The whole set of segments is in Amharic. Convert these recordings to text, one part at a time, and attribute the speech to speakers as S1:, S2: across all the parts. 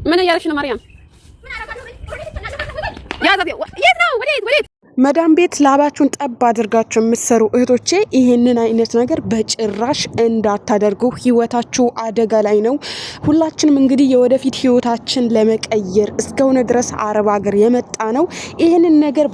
S1: ምን እያለች ነው ማርያም? የት ነው? ወዴት?
S2: መዳም ቤት ላባችሁን ጠብ አድርጋችሁ የምትሰሩ እህቶቼ ይሄንን አይነት ነገር በጭራሽ እንዳታደርጉ። ህይወታችሁ አደጋ ላይ ነው። ሁላችንም እንግዲህ የወደፊት ህይወታችን ለመቀየር እስከሆነ ድረስ አረብ ሀገር የመጣ ነው። ይሄንን ነገር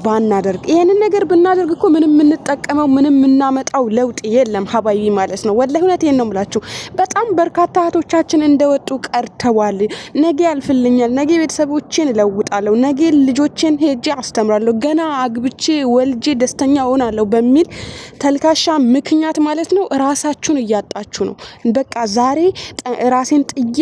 S2: ብናደርግ እኮ ምንም የምንጠቀመው ምንም የምናመጣው ለውጥ የለም ሀባይቢ ማለት ነው። ወላሂ እውነቴን ነው የምላችሁ። በጣም በርካታ እህቶቻችን እንደወጡ ቀርተዋል። ነገ ያልፍልኛል፣ ነገ ቤተሰቦቼን እለውጣለሁ፣ ነገ ልጆቼን ሄጄ አስተምራለሁ፣ ገና አግብ ወልጄ ደስተኛ ሆናለሁ በሚል ተልካሻ ምክንያት ማለት ነው ራሳችሁን እያጣችሁ ነው። በቃ ዛሬ ራሴን ጥዬ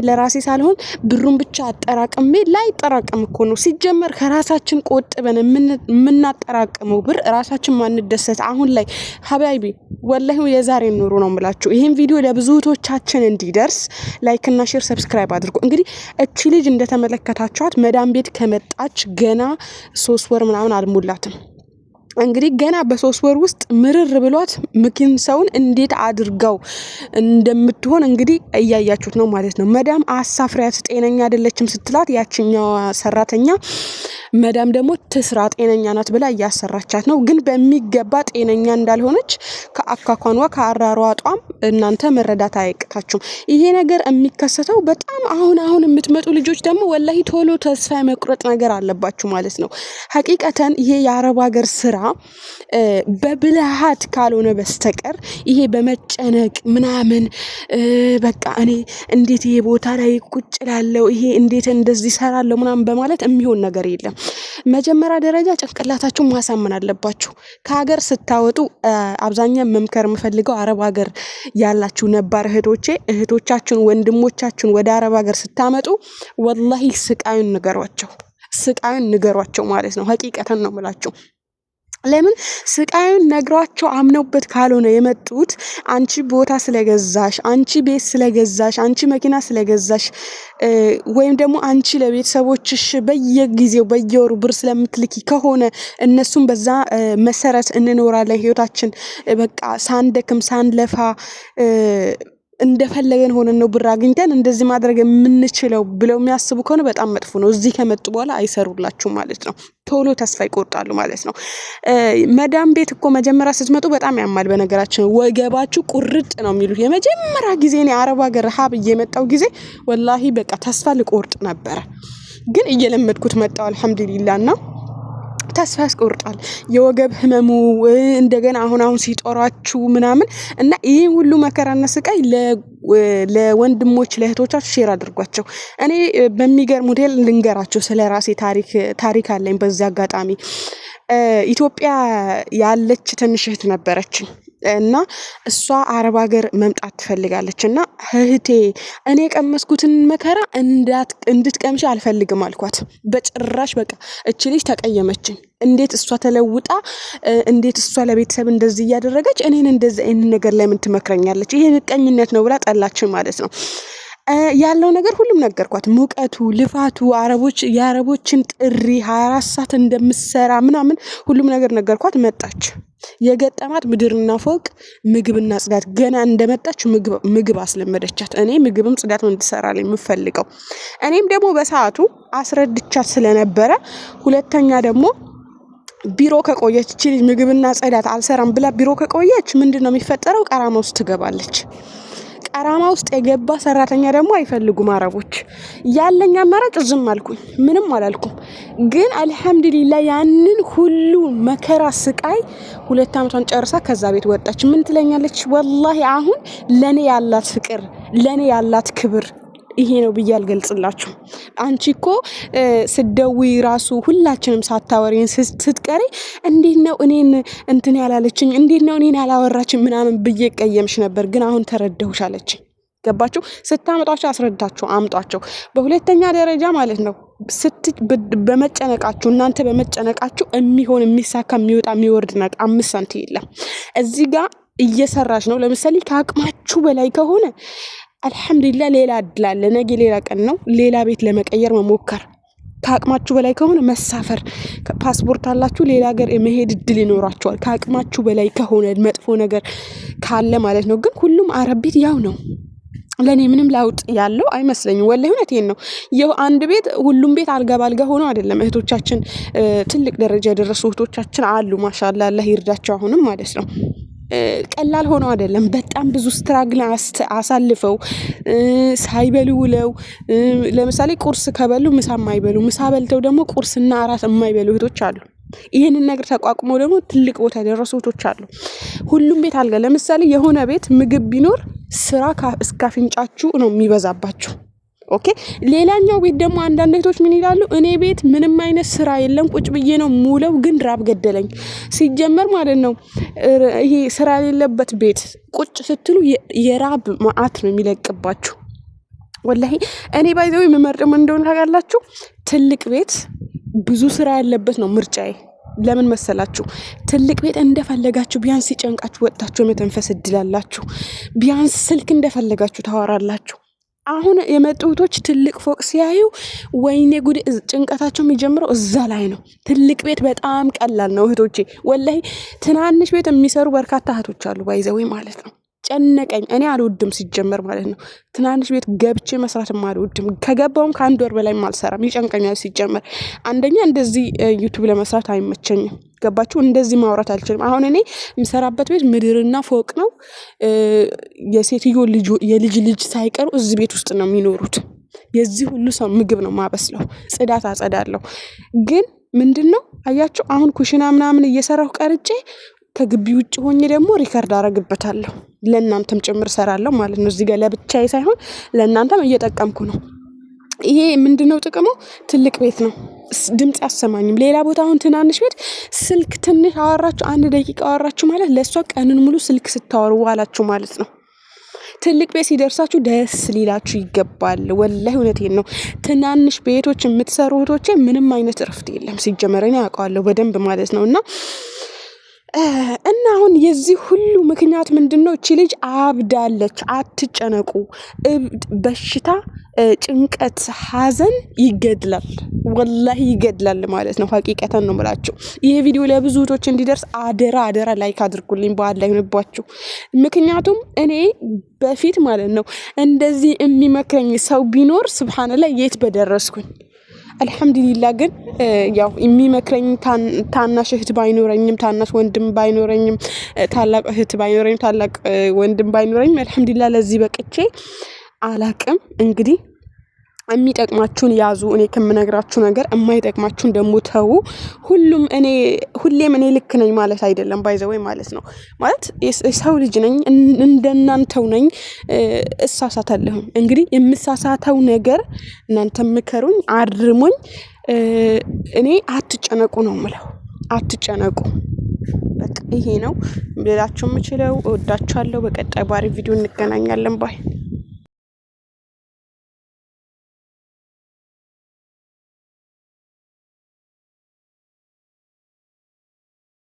S2: ለራሴ ሳልሆን ብሩን ብቻ አጠራቅሜ ላይጠራቀም እኮ ነው ሲጀመር። ከራሳችን ቆጥበን የምናጠራቅመው ብር ራሳችን ማንደሰት አሁን ላይ ሀባይቢ ወላሂ የዛሬን ኑሩ ነው የምላችሁ። ይሄን ቪዲዮ ለብዙቶቻችን እንዲደርስ ላይክ እና ሼር ሰብስክራይብ አድርጉ። እንግዲህ እቺ ልጅ እንደተመለከታችኋት መዳም ቤት ከመጣች ገና 3 ወር ምናምን አልሞላትም። እንግዲህ ገና በ3 ወር ውስጥ ምርር ብሏት ምኪን ሰውን እንዴት አድርጋው እንደምትሆን እንግዲህ እያያችሁት ነው ማለት ነው። መዳም አሳፍሪያት ጤነኛ አይደለችም ስትላት ያችኛዋ ሰራተኛ መዳም ደግሞ ትስራ ጤነኛ ናት ብላ እያሰራቻት ነው። ግን በሚገባ ጤነኛ እንዳልሆነች ከአካኳኗ ከአራሯጧም እናንተ መረዳት አይቅታችሁም። ይሄ ነገር የሚከሰተው በጣም አሁን የምትመጡ ልጆች ደግሞ ወላሂ ቶሎ ተስፋ መቁረጥ ነገር አለባችሁ ማለት ነው። ሐቂቀተን ይሄ የአረብ ሀገር ስራ በብልሃት ካልሆነ በስተቀር ይሄ በመጨነቅ ምናምን በቃ እኔ እንዴት ይሄ ቦታ ላይ ቁጭ ላለው ይሄ እንዴት እንደዚህ ሰራለው ምናምን በማለት የሚሆን ነገር የለም። መጀመሪያ ደረጃ ጭንቅላታችሁን ማሳመን አለባችሁ። ከሀገር ስታወጡ አብዛኛው መምከር የምፈልገው አረብ ሀገር ያላችሁ ነባር እህቶቻችሁን ወንድሞቻችሁን ወደ አረብ ሀገር ስታመጡ ወላሂ ስቃዩን ንገሯቸው ማለት ነው። ሐቂቀተን ነው የምላችሁ። ለምን ስቃዩን ነግሯቸው አምነውበት ካልሆነ የመጡት አንቺ ቦታ ስለገዛሽ፣ አንቺ ቤት ስለገዛሽ፣ አንቺ መኪና ስለገዛሽ ወይም ደግሞ አንቺ ለቤተሰቦችሽ በየጊዜው በየወሩ ብር ስለምትልኪ ከሆነ እነሱም በዛ መሰረት እንኖራለን ህይወታችን በቃ ሳንደክም ሳንለፋ እንደፈለገን ሆነን ነው ብር አግኝተን እንደዚህ ማድረግ የምንችለው ብለው የሚያስቡ ከሆነ በጣም መጥፎ ነው። እዚህ ከመጡ በኋላ አይሰሩላችሁም ማለት ነው። ቶሎ ተስፋ ይቆርጣሉ ማለት ነው። መዳም ቤት እኮ መጀመሪያ ስትመጡ በጣም ያማል። በነገራችን ወገባችሁ ቁርጥ ነው የሚሉት። የመጀመሪያ ጊዜ እኔ አረብ ሀገር ሀብ እየመጣው ጊዜ ወላሂ በቃ ተስፋ ልቆርጥ ነበረ። ግን እየለመድኩት መጣው አልহামዱሊላህና ተስፋ ያስቆርጣል። የወገብ ህመሙ እንደገና አሁን ሲጦራችሁ ምናምን እና ይሄ ሁሉ መከራና ስቃይ ለወንድሞች ለእህቶቻችሁ ሼር አድርጓቸው። እኔ በሚገርም ሞዴል ልንገራችሁ ስለራሴ ታሪክ አለኝ። በዛ አጋጣሚ ኢትዮጵያ ያለች ትንሽ እህት ነበረችኝ እና እሷ አረብ ሀገር መምጣት ትፈልጋለች እና እህቴ እኔ ቀመስኩትን መከራ እንድትቀምሽ አልፈልግም አልኳት። በጭራሽ በቃ እቺ ልጅ ተቀየመችኝ። እንዴት እሷ ተለውጣ እንዴት እሷ ለቤተሰብ እንደዚህ እያደረገች እኔን እንደዚህ አይነት ነገር ላይ ምን ትመክረኛለች? ይሄ ምቀኝነት ነው ብላ ጠላችን ማለት ነው። ያለው ነገር ሁሉም ነገርኳት። ሙቀቱ፣ ልፋቱ፣ የአረቦችን ጥሪ 24 ሰዓት እንደምሰራ ምናምን ሁሉም ነገር ነገርኳት። መጣች። የገጠማት ምድርና ፎቅ ምግብና ጽዳት። ገና እንደመጣች ምግብ አስለመደቻት። እኔ ምግብም ጽዳት ነው እንድትሰራልኝ የምፈልገው። እኔም ደግሞ በሰዓቱ አስረድቻት ስለነበረ ሁለተኛ ደግሞ ቢሮ ከቆየች እቺ ልጅ ምግብና ጽዳት አልሰራም ብላ ቢሮ ከቆየች ምንድነው የሚፈጠረው? ቀራማ ውስጥ ትገባለች። ቀራማ ውስጥ የገባ ሰራተኛ ደግሞ አይፈልጉም አረቦች። ያለኛ አማራጭ ዝም አልኩኝ፣ ምንም አላልኩም። ግን አልহামዱሊላህ ያንን ሁሉ መከራ ስቃይ 2 አመቷን ጨርሳ ከዛ ቤት ወጣች። ምን ትለኛለች? ወላሂ አሁን ለኔ ያላት ፍቅር ለኔ ያላት ክብር ይሄ ነው ብዬ አልገልጽላችሁ። አንቺ እኮ ስደውይ ራሱ ሁላችንም ሳታወሪን ስትቀሪ እንዴት ነው እኔን እንትን ያላለችኝ፣ እንዴት ነው እኔን ያላወራችኝ ምናምን ብዬ ቀየምሽ ነበር፣ ግን አሁን ተረዳሁሽ አለችኝ። ገባችሁ? ስታመጣቸው አስረዳቸው አምጧቸው። በሁለተኛ ደረጃ ማለት ነው በመጨነቃችሁ እናንተ በመጨነቃችሁ የሚሆን የሚሳካ የሚወጣ የሚወርድ ነገር 5 ሳንቲም የለም። እዚህ ጋር እየሰራች ነው። ለምሳሌ ከአቅማችሁ በላይ ከሆነ አልহামዱሊላህ ሌላ እድል አለ። ነገ ሌላ ቀን ነው። ሌላ ቤት ለመቀየር መሞከር። ከአቅማችሁ በላይ ከሆነ መሳፈር፣ ፓስፖርት አላችሁ ሌላ ሀገር መሄድ እድል ይኖራችኋል። ከአቅማችሁ በላይ ከሆነ መጥፎ ነገር ካለ ማለት ነው። ግን ሁሉም አረብ ቤት ያው ነው። ለኔ ምንም ለውጥ ያለው አይመስለኝም። ወላሂ እውነቴን ነው። አንድ ቤት ሁሉም ቤት አልጋ ባልጋ ሆኖ አይደለም። እህቶቻችን ትልቅ ደረጃ የደረሱ እህቶቻችን አሉ። ማሻአላህ አላህ ይርዳቸው። አሁንም ማለት ነው ቀላል ሆኖ አይደለም። በጣም ብዙ ስትራግል አሳልፈው ሳይበሉ ውለው ለምሳሌ ቁርስ ከበሉ ምሳ የማይበሉ ምሳ በልተው ደግሞ ቁርስና እራት የማይበሉ እህቶች አሉ። ይህንን ነገር ተቋቁመው ደግሞ ትልቅ ቦታ የደረሱ እህቶች አሉ። ሁሉም ቤት አልጋ ለምሳሌ የሆነ ቤት ምግብ ቢኖር ስራ እስከ አፍንጫችሁ ነው የሚበዛባችሁ። ኦኬ ሌላኛው ቤት ደግሞ አንዳንድ እህቶች ምን ይላሉ? እኔ ቤት ምንም አይነት ስራ የለም ቁጭ ብዬ ነው ሙለው፣ ግን ራብ ገደለኝ። ሲጀመር ማለት ነው ይሄ ስራ የሌለበት ቤት ቁጭ ስትሉ የራብ መዓት ነው የሚለቅባችሁ። ወላሂ እኔ ባይዘው የምመርጠው እንደሆነ ታውቃላችሁ፣ ትልቅ ቤት ብዙ ስራ ያለበት ነው ምርጫዬ። ለምን መሰላችሁ? ትልቅ ቤት እንደፈለጋችሁ ቢያንስ ሲጨንቃችሁ ወጣችሁ የመተንፈስ እድል አላችሁ። ቢያንስ ስልክ እንደፈለጋችሁ ታወራላችሁ። አሁን የመጡ እህቶች ትልቅ ፎቅ ሲያዩ ወይኔ ጉድ፣ ጭንቀታቸው የሚጀምረው እዛ ላይ ነው። ትልቅ ቤት በጣም ቀላል ነው እህቶቼ። ወላሂ ትናንሽ ቤት የሚሰሩ በርካታ እህቶች አሉ ባይዘው ማለት ነው። ጨነቀኝ። እኔ አልወድም ሲጀመር ማለት ነው። ትናንሽ ቤት ገብቼ መስራትም አልወድም። ከገባውም ከአንድ ወር በላይ አልሰራም። ይጨንቀኛል ሲጀመር። አንደኛ እንደዚህ ዩቲዩብ ለመስራት አይመቸኝም። ገባችሁ? እንደዚህ ማውራት አልችልም። አሁን እኔ የምሰራበት ቤት ምድርና ፎቅ ነው። የሴትዮ የልጅ ልጅ ሳይቀሩ እዚህ ቤት ውስጥ ነው የሚኖሩት። የዚህ ሁሉ ሰው ምግብ ነው ማበስለው፣ ጽዳት አጸዳለሁ። ግን ምንድነው አያችሁ፣ አሁን ኩሽና ምናምን እየሰራሁ ቀርጬ ከግቢ ውጭ ሆኜ ደግሞ ሪከርድ አረግበታለሁ። ለእናንተም ጭምር ሰራለሁ ማለት ነው። እዚህ ጋር ለብቻዬ ሳይሆን ለእናንተም እየጠቀምኩ ነው። ይሄ ምንድነው ጥቅሙ? ትልቅ ቤት ነው፣ ድምጽ አሰማኝም። ሌላ ቦታ አሁን ትናንሽ ቤት ስልክ ትንሽ አወራችሁ፣ 1 ደቂቃ አወራችሁ ማለት ለእሷ ቀንን ሙሉ ስልክ ስታወሩ ዋላችሁ ማለት ነው። ትልቅ ቤት ሲደርሳችሁ ደስ ሊላችሁ ይገባል። ወላሂ እውነቴን ነው። ትናንሽ ቤቶች የምትሰሩ እህቶቼ ምንም አይነት እረፍት የለም ሲጀመር። እኔ አውቀዋለሁ በደንብ ማለት ነው። እና አሁን የዚህ ሁሉ ምክንያት ምንድነው? እቺ ልጅ አብዳለች። አትጨነቁ። በሽታ፣ ጭንቀት፣ ሀዘን ይገድላል። ወላሂ ይገድላል ማለት ነው። ሀቂቀተን ነው የምላችሁ። ይሄ ቪዲዮ ለብዙ እህቶች እንዲደርስ አደራ ላይክ አድርጉልኝ። በአላህ ይሁንባችሁ። ምክንያቱም እኔ በፊት ማለት ነው እንደዚህ የሚመክረኝ ሰው ቢኖር ሱብሃንአላህ የት በደረስኩኝ። አልሐምዱሊላህ ግን ያው የሚመክረኝ ታናሽ እህት ባይኖረኝም፣ ታናሽ ወንድም ባይኖረኝም፣ ታላቅ እህት ባይኖረኝም፣ ታላቅ ወንድም ባይኖረኝም አልሐምዱሊላህ ለዚህ በቅቼ አላቅም። እንግዲህ የሚጠቅማችሁን ያዙ። እኔ ከምነግራችሁ ነገር የማይጠቅማችሁን ደግሞ ተው። ሁሌም እኔ ልክ ነኝ ማለት አይደለም። ባይዘው ማለት ነው። ማለት የሰው ልጅ ነኝ፣ እንደናንተው ነኝ። እሳሳታለሁ። እንግዲህ የምሳሳተው ነገር እናንተ ምከሩኝ፣ አርሙኝ። እኔ አትጨነቁ ነው የምለው። አትጨነቁ። በቃ ይሄ ነው ሌላችሁ የምችለው። እወዳችኋለሁ። በቀጣይ ባሪ ቪዲዮ እንገናኛለን። ባይ